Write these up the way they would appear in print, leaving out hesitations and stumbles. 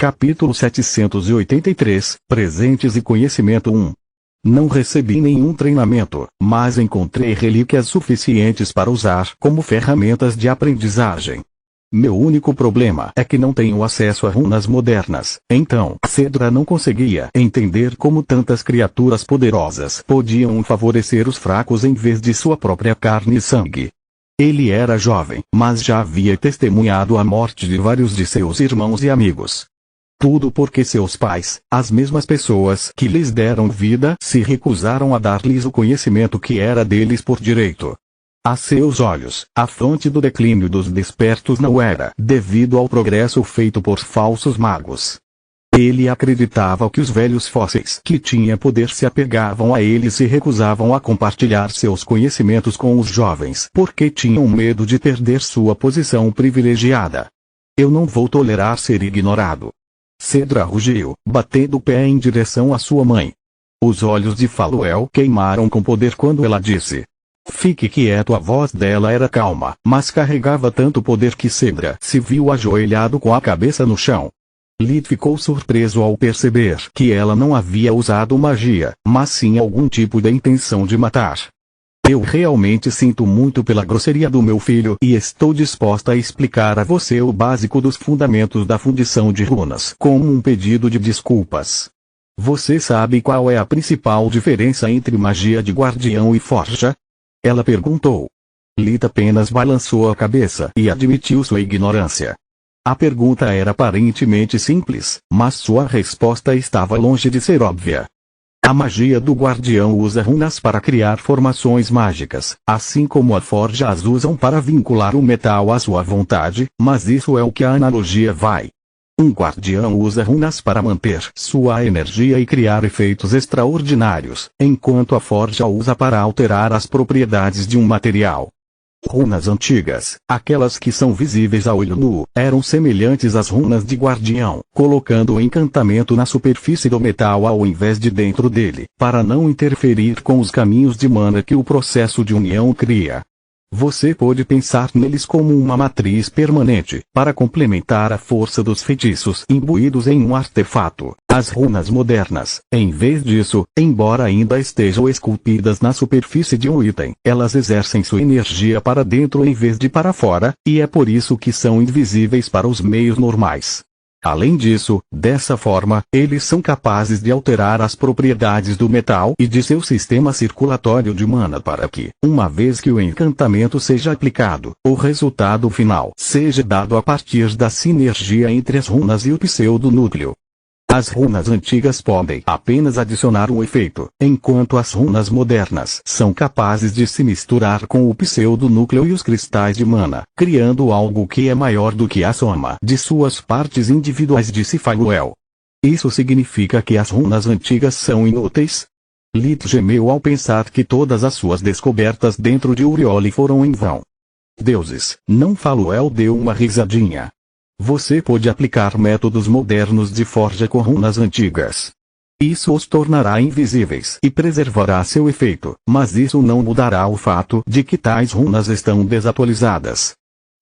Capítulo 783, Presentes e Conhecimento 1. Não recebi nenhum treinamento, mas encontrei relíquias suficientes para usar como ferramentas de aprendizagem. Meu único problema é que não tenho acesso a runas modernas, então Cedra não conseguia entender como tantas criaturas poderosas podiam favorecer os fracos em vez de sua própria carne e sangue. Ele era jovem, mas já havia testemunhado a morte de vários de seus irmãos e amigos. Tudo porque seus pais, as mesmas pessoas que lhes deram vida, se recusaram a dar-lhes o conhecimento que era deles por direito. A seus olhos, a fonte do declínio dos despertos não era devido ao progresso feito por falsos magos. Ele acreditava que os velhos fósseis que tinham poder se apegavam a ele e se recusavam a compartilhar seus conhecimentos com os jovens porque tinham medo de perder sua posição privilegiada. Eu não vou tolerar ser ignorado. Cedra rugiu, batendo o pé em direção à sua mãe. Os olhos de Faluel queimaram com poder quando ela disse: "Fique quieto." A voz dela era calma, mas carregava tanto poder que Cedra se viu ajoelhado com a cabeça no chão. Lid ficou surpreso ao perceber que ela não havia usado magia, mas sim algum tipo de intenção de matar. "Eu realmente sinto muito pela grosseria do meu filho e estou disposta a explicar a você o básico dos fundamentos da fundição de runas como um pedido de desculpas. Você sabe qual é a principal diferença entre magia de guardião e forja?" Ela perguntou. Lid apenas balançou a cabeça e admitiu sua ignorância. A pergunta era aparentemente simples, mas sua resposta estava longe de ser óbvia. A magia do guardião usa runas para criar formações mágicas, assim como a forja as usam para vincular o metal à sua vontade, mas isso é o que a analogia vai. Um guardião usa runas para manter sua energia e criar efeitos extraordinários, enquanto a forja usa para alterar as propriedades de um material. Runas antigas, aquelas que são visíveis a olho nu, eram semelhantes às runas de guardião, colocando o encantamento na superfície do metal ao invés de dentro dele, para não interferir com os caminhos de mana que o processo de união cria. Você pode pensar neles como uma matriz permanente, para complementar a força dos feitiços imbuídos em um artefato. As runas modernas, em vez disso, embora ainda estejam esculpidas na superfície de um item, elas exercem sua energia para dentro em vez de para fora, e é por isso que são invisíveis para os meios normais. Além disso, dessa forma, eles são capazes de alterar as propriedades do metal e de seu sistema circulatório de mana para que, uma vez que o encantamento seja aplicado, o resultado final seja dado a partir da sinergia entre as runas e o pseudonúcleo. As runas antigas podem apenas adicionar um efeito, enquanto as runas modernas são capazes de se misturar com o pseudonúcleo e os cristais de mana, criando algo que é maior do que a soma de suas partes individuais, disse Faluel. Isso significa que as runas antigas são inúteis? Lid gemeu ao pensar que todas as suas descobertas dentro de Urioli foram em vão. Deuses, não. Faluel deu uma risadinha. Você pode aplicar métodos modernos de forja com runas antigas. Isso os tornará invisíveis e preservará seu efeito, mas isso não mudará o fato de que tais runas estão desatualizadas.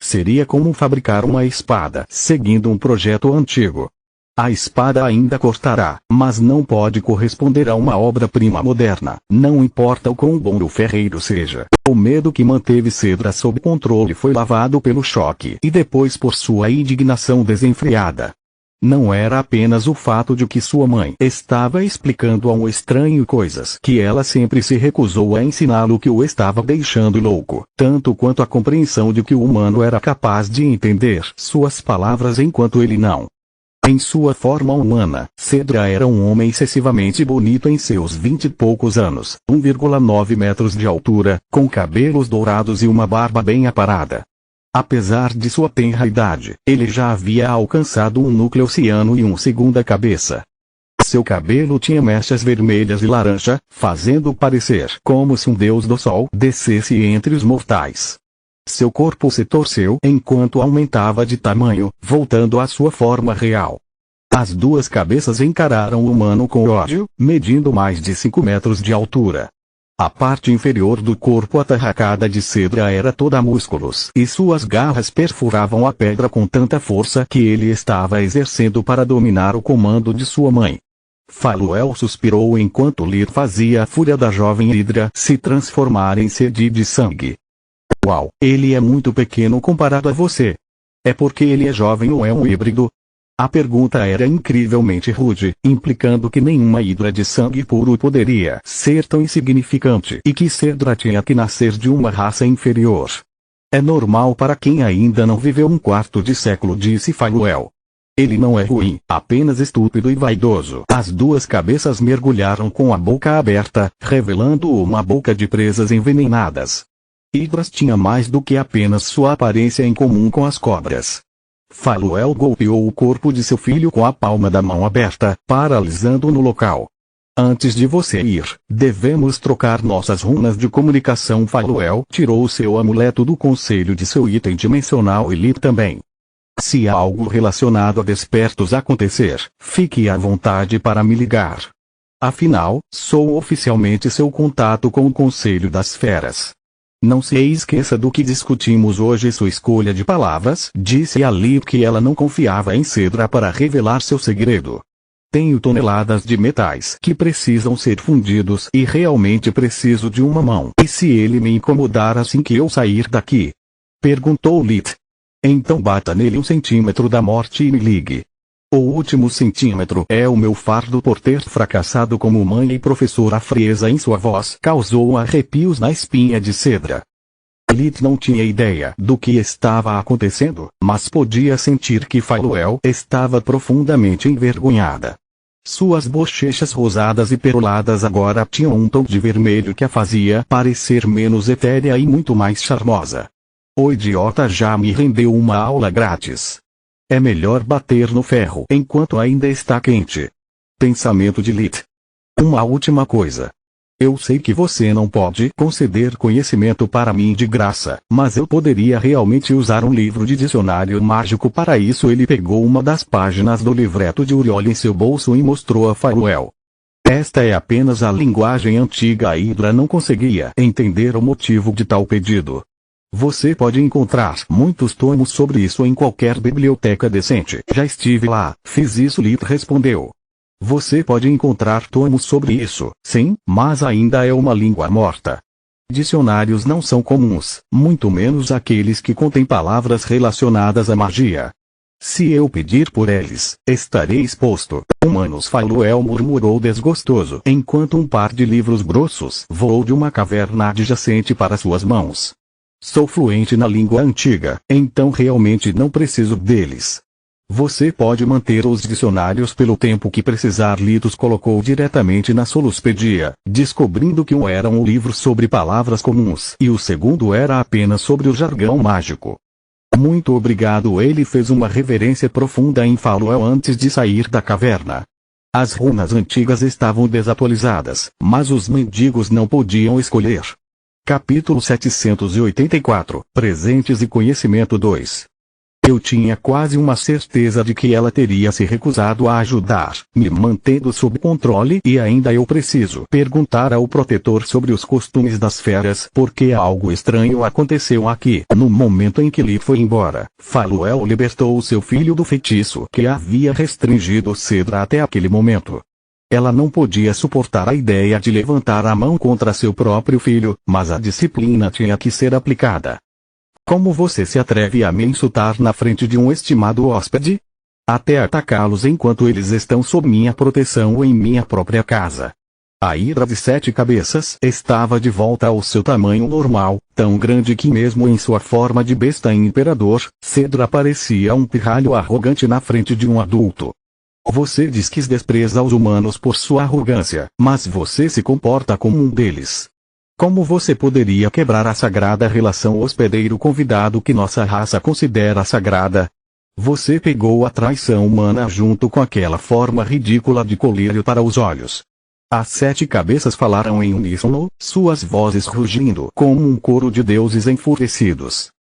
Seria como fabricar uma espada seguindo um projeto antigo. A espada ainda cortará, mas não pode corresponder a uma obra-prima moderna, não importa o quão bom o ferreiro seja. O medo que manteve Cedra sob controle foi lavado pelo choque e depois por sua indignação desenfreada. Não era apenas o fato de que sua mãe estava explicando a um estranho coisas que ela sempre se recusou a ensiná-lo que o estava deixando louco, tanto quanto a compreensão de que o humano era capaz de entender suas palavras enquanto ele não. Em sua forma humana, Cedra era um homem excessivamente bonito em seus 20 e poucos anos, 1,9 metros de altura, com cabelos dourados e uma barba bem aparada. Apesar de sua tenra idade, ele já havia alcançado um núcleo ciano e uma segunda cabeça. Seu cabelo tinha mechas vermelhas e laranja, fazendo parecer como se um deus do sol descesse entre os mortais. Seu corpo se torceu enquanto aumentava de tamanho, voltando à sua forma real. As duas cabeças encararam o humano com ódio, medindo mais de 5 metros de altura. A parte inferior do corpo atarracada de Cedra era toda músculos e suas garras perfuravam a pedra com tanta força que ele estava exercendo para dominar o comando de sua mãe. Faluel suspirou enquanto Lir fazia a fúria da jovem Hidra se transformar em sede de sangue. Uau, ele é muito pequeno comparado a você. É porque ele é jovem ou é um híbrido? A pergunta era incrivelmente rude, implicando que nenhuma hidra de sangue puro poderia ser tão insignificante e que Cedra tinha que nascer de uma raça inferior. É normal para quem ainda não viveu um quarto de século, disse Faluel. Ele não é ruim, apenas estúpido e vaidoso. As duas cabeças mergulharam com a boca aberta, revelando uma boca de presas envenenadas. Hidras tinha mais do que apenas sua aparência em comum com as cobras. Faluel golpeou o corpo de seu filho com a palma da mão aberta, paralisando-o no local. Antes de você ir, devemos trocar nossas runas de comunicação. Faluel tirou seu amuleto do conselho de seu item dimensional e Lir também. Se algo relacionado a despertos acontecer, fique à vontade para me ligar. Afinal, sou oficialmente seu contato com o Conselho das Feras. Não se esqueça do que discutimos hoje. Sua escolha de palavras, disse a Lir que ela não confiava em Cedra para revelar seu segredo. Tenho toneladas de metais que precisam ser fundidos e realmente preciso de uma mão. E se ele me incomodar assim que eu sair daqui? Perguntou Lir. Então bata nele 1 centímetro da morte e me ligue. O último centímetro é o meu fardo por ter fracassado como mãe e professora. A frieza em sua voz causou arrepios na espinha de Cedra. Lir não tinha ideia do que estava acontecendo, mas podia sentir que Faluel estava profundamente envergonhada. Suas bochechas rosadas e peroladas agora tinham um tom de vermelho que a fazia parecer menos etérea e muito mais charmosa. O idiota já me rendeu uma aula grátis. É melhor bater no ferro enquanto ainda está quente. Pensamento de Lir. Uma última coisa. Eu sei que você não pode conceder conhecimento para mim de graça, mas eu poderia realmente usar um livro de dicionário mágico para isso. Ele pegou uma das páginas do livreto de Uriol em seu bolso e mostrou a Faluel. Esta é apenas a linguagem antiga. A Hidra não conseguia entender o motivo de tal pedido. Você pode encontrar muitos tomos sobre isso em qualquer biblioteca decente. Já estive lá, fiz isso. Lir respondeu. Você pode encontrar tomos sobre isso, sim, mas ainda é uma língua morta. Dicionários não são comuns, muito menos aqueles que contêm palavras relacionadas à magia. Se eu pedir por eles, estarei exposto. Humanos, Faluel murmurou desgostoso, enquanto um par de livros grossos voou de uma caverna adjacente para suas mãos. Sou fluente na língua antiga, então realmente não preciso deles. Você pode manter os dicionários pelo tempo que precisar. Lir os colocou diretamente na Soluspedia, descobrindo que um era um livro sobre palavras comuns e o segundo era apenas sobre o jargão mágico. Muito obrigado. Ele fez uma reverência profunda em Faluel antes de sair da caverna. As runas antigas estavam desatualizadas, mas os mendigos não podiam escolher. Capítulo 784, Presentes e Conhecimento 2. Eu tinha quase uma certeza de que ela teria se recusado a ajudar, me mantendo sob controle, e ainda eu preciso perguntar ao protetor sobre os costumes das feras, porque algo estranho aconteceu aqui. No momento em que Lir foi embora, Faluel libertou seu filho do feitiço que havia restringido Cedra até aquele momento. Ela não podia suportar a ideia de levantar a mão contra seu próprio filho, mas a disciplina tinha que ser aplicada. Como você se atreve a me insultar na frente de um estimado hóspede? Até atacá-los enquanto eles estão sob minha proteção ou em minha própria casa. A Hidra de 7 cabeças estava de volta ao seu tamanho normal, tão grande que mesmo em sua forma de besta imperador, Cedra parecia um pirralho arrogante na frente de um adulto. Você diz que despreza os humanos por sua arrogância, mas você se comporta como um deles. Como você poderia quebrar a sagrada relação hospedeiro-convidado que nossa raça considera sagrada? Você pegou a traição humana junto com aquela forma ridícula de colírio para os olhos. As 7 cabeças falaram em uníssono, suas vozes rugindo como um coro de deuses enfurecidos.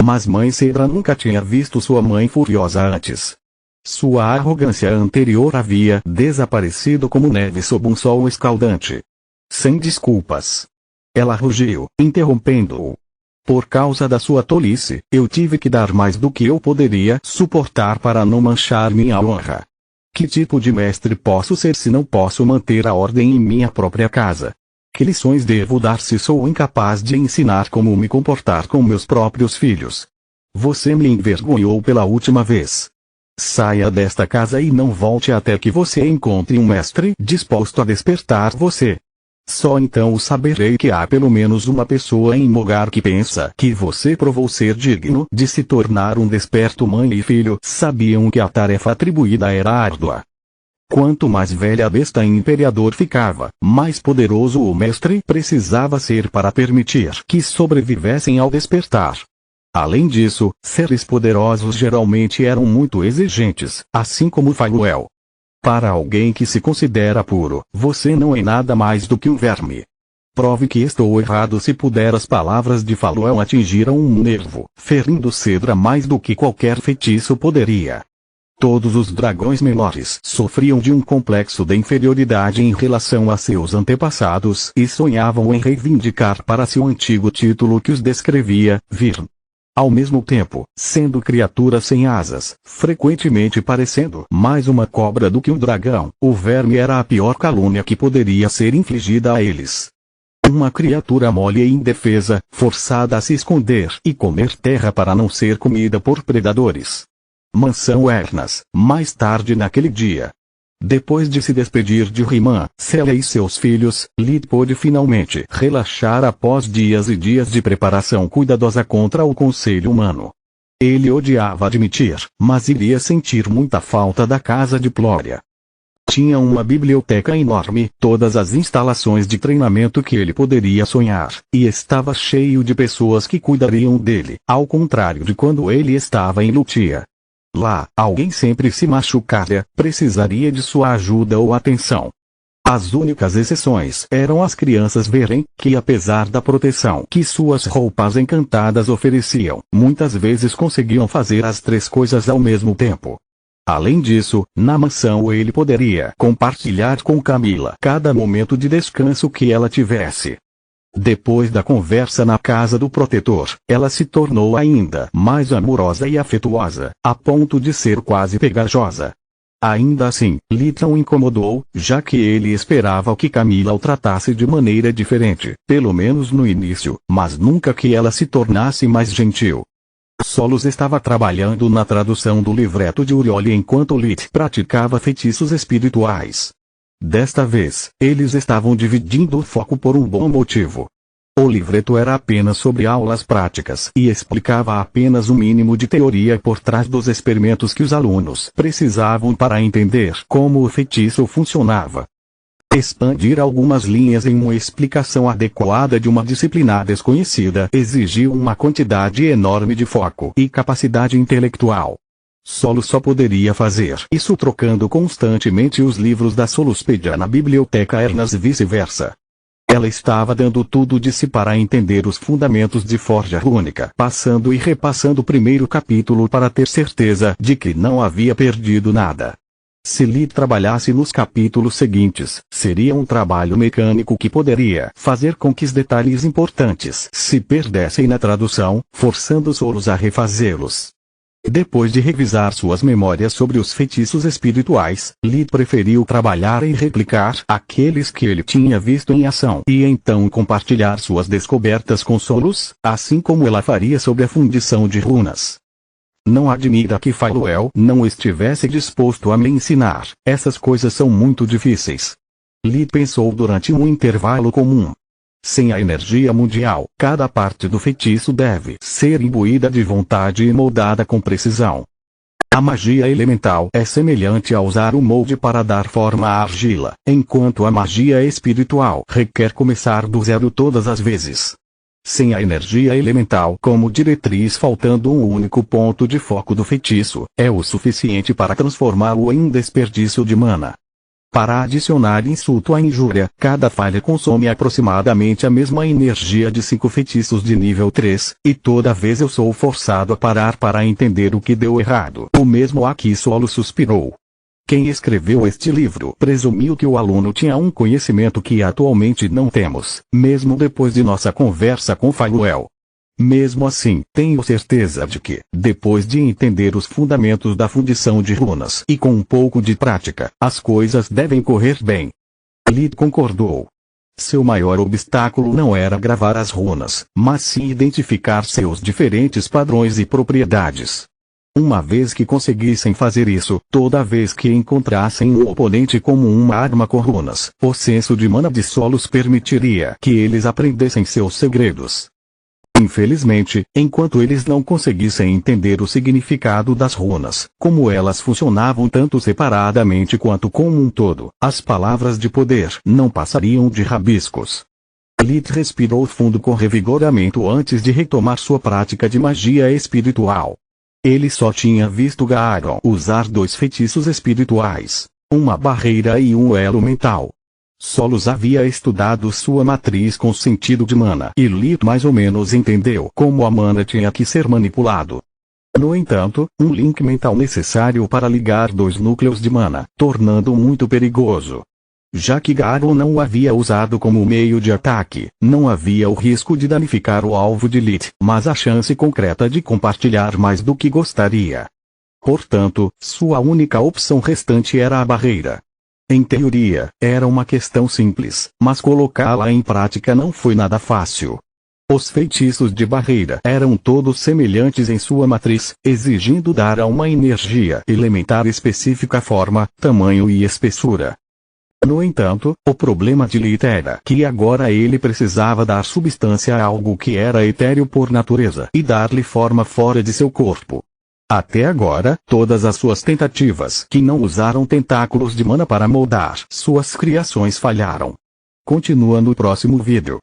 Mas Mãe Cedra nunca tinha visto sua mãe furiosa antes. Sua arrogância anterior havia desaparecido como neve sob um sol escaldante. Sem desculpas. Ela rugiu, interrompendo-o. Por causa da sua tolice, eu tive que dar mais do que eu poderia suportar para não manchar minha honra. Que tipo de mestre posso ser se não posso manter a ordem em minha própria casa? Que lições devo dar se sou incapaz de ensinar como me comportar com meus próprios filhos? Você me envergonhou pela última vez. Saia desta casa e não volte até que você encontre um mestre disposto a despertar você. Só então saberei que há pelo menos uma pessoa em Mogar que pensa que você provou ser digno de se tornar um desperto. Mãe e filho sabiam que a tarefa atribuída era árdua. Quanto mais velha a besta imperador ficava, mais poderoso o mestre precisava ser para permitir que sobrevivessem ao despertar. Além disso, seres poderosos geralmente eram muito exigentes, assim como Faluel. Para alguém que se considera puro, você não é nada mais do que um verme. Prove que estou errado se puder. As palavras de Faluel atingiram um nervo, ferindo Cedra mais do que qualquer feitiço poderia. Todos os dragões menores sofriam de um complexo de inferioridade em relação a seus antepassados e sonhavam em reivindicar para si o antigo título que os descrevia, Virm. Ao mesmo tempo, sendo criaturas sem asas, frequentemente parecendo mais uma cobra do que um dragão, o verme era a pior calúnia que poderia ser infligida a eles. Uma criatura mole e indefesa, forçada a se esconder e comer terra para não ser comida por predadores. Mansão Ernas, mais tarde naquele dia. Depois de se despedir de Rimã, Célia e seus filhos, Lid pôde finalmente relaxar após dias e dias de preparação cuidadosa contra o Conselho Humano. Ele odiava admitir, mas iria sentir muita falta da casa de Plória. Tinha uma biblioteca enorme, todas as instalações de treinamento que ele poderia sonhar, e estava cheio de pessoas que cuidariam dele, ao contrário de quando ele estava em Lutia. Lá, alguém sempre se machucaria, precisaria de sua ajuda ou atenção. As únicas exceções eram as crianças verem que, apesar da proteção que suas roupas encantadas ofereciam, muitas vezes conseguiam fazer as três coisas ao mesmo tempo. Além disso, na mansão ele poderia compartilhar com Camila cada momento de descanso que ela tivesse. Depois da conversa na casa do protetor, ela se tornou ainda mais amorosa e afetuosa, a ponto de ser quase pegajosa. Ainda assim, Lid não incomodou, já que ele esperava que Camila o tratasse de maneira diferente, pelo menos no início, mas nunca que ela se tornasse mais gentil. Solos estava trabalhando na tradução do livreto de Urioli enquanto Lid praticava feitiços espirituais. Desta vez, eles estavam dividindo o foco por um bom motivo. O livreto era apenas sobre aulas práticas e explicava apenas o mínimo de teoria por trás dos experimentos que os alunos precisavam para entender como o feitiço funcionava. Expandir algumas linhas em uma explicação adequada de uma disciplina desconhecida exigiu uma quantidade enorme de foco e capacidade intelectual. Solo só poderia fazer isso trocando constantemente os livros da Soluspedia na biblioteca Ernas e vice-versa. Ela estava dando tudo de si para entender os fundamentos de Forja Rúnica, passando e repassando o primeiro capítulo para ter certeza de que não havia perdido nada. Se Lid trabalhasse nos capítulos seguintes, seria um trabalho mecânico que poderia fazer com que os detalhes importantes se perdessem na tradução, forçando Solos a refazê-los. Depois de revisar suas memórias sobre os feitiços espirituais, Lid preferiu trabalhar em replicar aqueles que ele tinha visto em ação e então compartilhar suas descobertas com Solos, assim como ela faria sobre a fundição de runas. Não admira que Faluel não estivesse disposto a me ensinar, essas coisas são muito difíceis. Lid pensou durante um intervalo comum. Sem a energia mundial, cada parte do feitiço deve ser imbuída de vontade e moldada com precisão. A magia elemental é semelhante a usar o molde para dar forma à argila, enquanto a magia espiritual requer começar do zero todas as vezes. Sem a energia elemental como diretriz, faltando um único ponto de foco do feitiço, é o suficiente para transformá-lo em um desperdício de mana. Para adicionar insulto à injúria, cada falha consome aproximadamente a mesma energia de 5 feitiços de nível 3, e toda vez eu sou forçado a parar para entender o que deu errado. O mesmo aqui. Solo suspirou. Quem escreveu este livro presumiu que o aluno tinha um conhecimento que atualmente não temos, mesmo depois de nossa conversa com Faluel. Mesmo assim, tenho certeza de que, depois de entender os fundamentos da fundição de runas e com um pouco de prática, as coisas devem correr bem. Lid concordou. Seu maior obstáculo não era gravar as runas, mas sim identificar seus diferentes padrões e propriedades. Uma vez que conseguissem fazer isso, toda vez que encontrassem um oponente como uma arma com runas, o senso de mana de solos permitiria que eles aprendessem seus segredos. Infelizmente, enquanto eles não conseguissem entender o significado das runas, como elas funcionavam tanto separadamente quanto como um todo, as palavras de poder não passariam de rabiscos. Lid respirou fundo com revigoramento antes de retomar sua prática de magia espiritual. Ele só tinha visto Gaaron usar 2 feitiços espirituais, uma barreira e um elo mental. Solos havia estudado sua matriz com sentido de mana e Lid mais ou menos entendeu como a mana tinha que ser manipulado. No entanto, um link mental necessário para ligar 2 núcleos de mana, tornando muito perigoso. Já que Gaaron não o havia usado como meio de ataque, não havia o risco de danificar o alvo de Lid, mas a chance concreta de compartilhar mais do que gostaria. Portanto, sua única opção restante era a barreira. Em teoria, era uma questão simples, mas colocá-la em prática não foi nada fácil. Os feitiços de barreira eram todos semelhantes em sua matriz, exigindo dar a uma energia elementar específica forma, tamanho e espessura. No entanto, o problema de Lid era que agora ele precisava dar substância a algo que era etéreo por natureza e dar-lhe forma fora de seu corpo. Até agora, todas as suas tentativas que não usaram tentáculos de mana para moldar suas criações falharam. Continua no próximo vídeo.